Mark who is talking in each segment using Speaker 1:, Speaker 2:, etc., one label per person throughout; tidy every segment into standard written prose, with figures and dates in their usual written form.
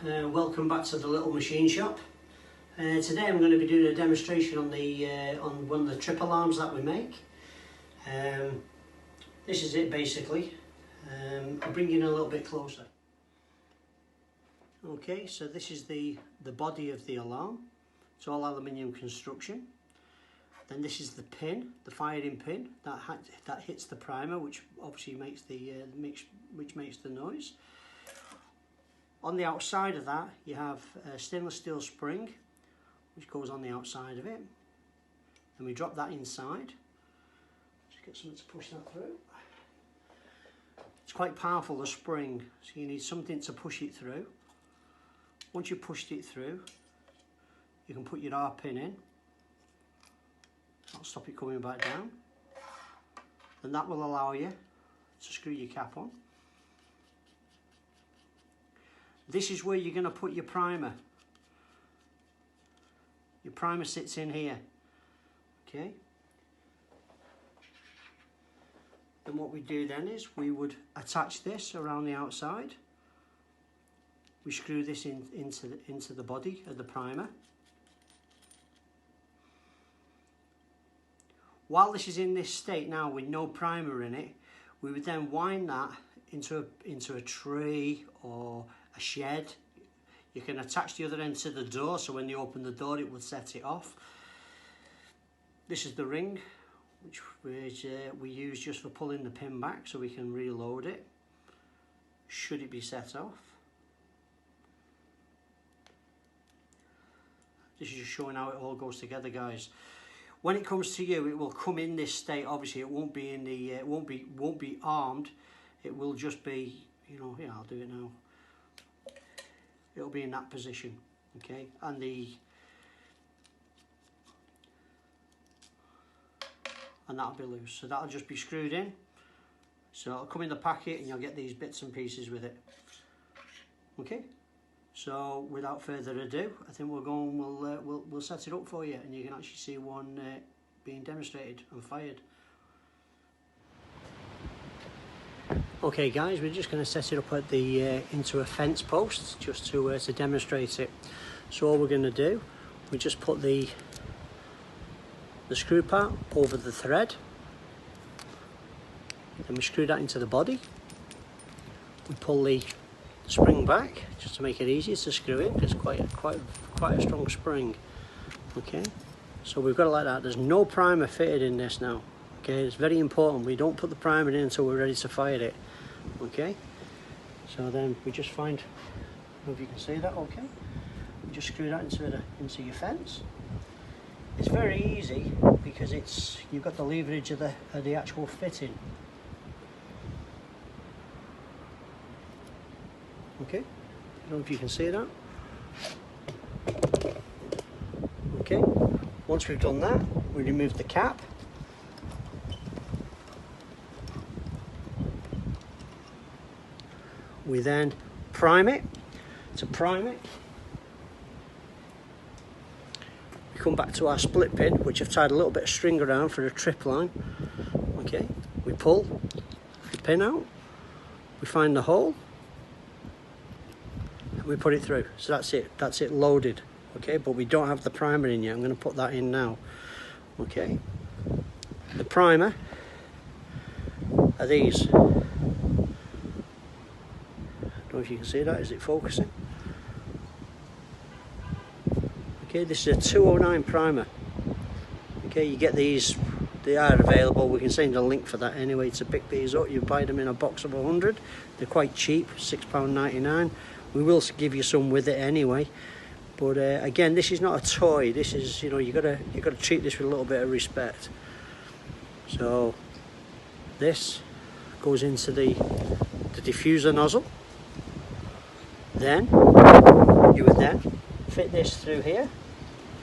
Speaker 1: Welcome back to the little machine shop. Today I'm going to be doing a demonstration on one of the trip alarms that we make. This is it basically. I'll bring you in a little bit closer. Okay, so this is the body of the alarm. It's all aluminium construction. Then this is the pin, the firing pin that hits the primer, which obviously makes the noise. On the outside of that, you have a stainless steel spring, which goes on the outside of it. Then we drop that inside. Just get something to push that through. It's quite powerful, the spring, so you need something to push it through. Once you've pushed it through, you can put your R pin in. That'll stop it coming back down. And that will allow you to screw your cap on. This is where you're going to put your primer. Your primer sits in here. Okay. And what we do then is we would attach this around the outside. We screw this into the body of the primer. While this is in this state now with no primer in it, we would then wind that into a tree or a shed. You can attach the other end to the door, so when you open the door it will set it off. This is the ring which we use just for pulling the pin back so we can reload it should it be set off. This is just showing how it all goes together, guys. When it comes to you, it will come in this state. Obviously it won't be in the it won't be armed. It will just be, you know, yeah, I'll do it now. It'll be in that position, okay, and that'll be loose, so that'll just be screwed in. So it'll come in the packet and you'll get these bits and pieces with it. Okay, so without further ado, I think we'll go and we'll set it up for you, and you can actually see one being demonstrated and fired. Okay guys, we're just going to set it up at into a fence post just to demonstrate it. So all we're going to do, we just put the screw part over the thread, then we screw that into the body. We pull the spring back just to make it easier to screw in, because it's quite a strong spring. Okay, so we've got it like that. There's no primer fitted in this now. Okay, it's very important we don't put the primer in until we're ready to fire it. Okay, so then we just find, I don't know if you can see that. Okay, we just screw that into your fence. It's very easy because you've got the leverage of the actual fitting. Okay, I don't know if you can see that. Okay, once we've done that, we remove the cap. We then prime it. To prime it, we come back to our split pin, which I've tied a little bit of string around for a trip line. Okay, we pull the pin out, we find the hole, and we put it through. So that's it loaded. Okay, but we don't have the primer in yet. I'm going to put that in now. Okay, the primer are these. I don't know if you can see that. Is it focusing? Okay, this is a 209 primer. Okay, you get these, they are available. We can send a link for that anyway to pick these up. You buy them in a box of 100. They're quite cheap, £6.99. We will give you some with it anyway. But again, this is not a toy. This is, you know, you gotta treat this with a little bit of respect. So this goes into the diffuser nozzle. Then you would then fit this through here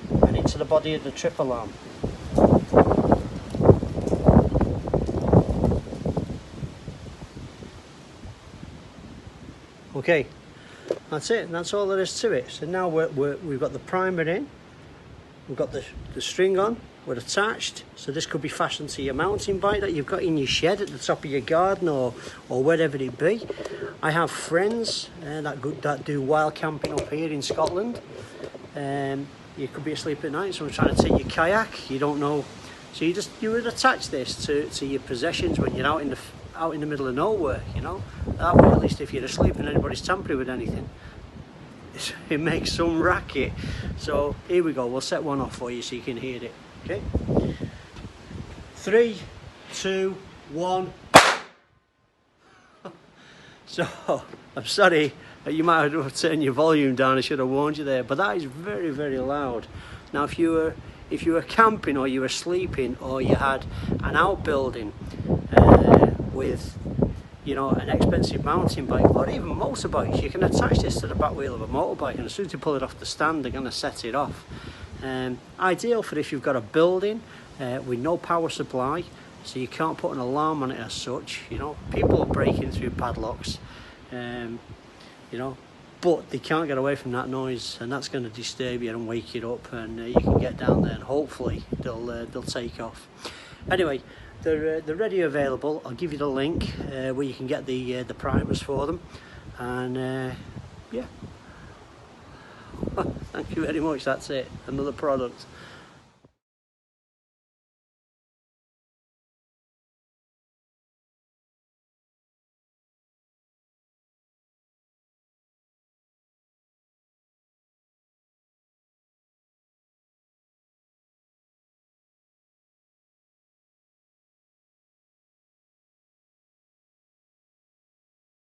Speaker 1: and into the body of the trip alarm. Okay, that's it. That's all there is to it. So now we've got the primer in, we've got the string on, were attached. So this could be fastened to your mountain bike that you've got in your shed at the top of your garden, or wherever it be. I have friends that do wild camping up here in Scotland. You could be asleep at night, someone's trying to take your kayak, you don't know. So you would attach this to your possessions when you're out in the middle of nowhere, you know. That way, at least if you're asleep and anybody's tampering with anything, it makes some racket. So here we go, we'll set one off for you so you can hear it. Okay, 3, 2, 1. So I'm sorry, you might have turned your volume down. I should have warned you there, but that is very, very loud. Now if you were camping, or you were sleeping, or you had an outbuilding with, you know, an expensive mountain bike or even motorbikes, you can attach this to the back wheel of a motorbike, and as soon as you pull it off the stand, they're going to set it off. Ideal for if you've got a building with no power supply, so you can't put an alarm on it as such. You know, people are breaking through padlocks, you know, but they can't get away from that noise, and that's going to disturb you and wake you up, and you can get down there and hopefully they'll take off. Anyway, they're ready, available. I'll give you the link where you can get the primers for them, and yeah. Thank you very much. That's it, another product.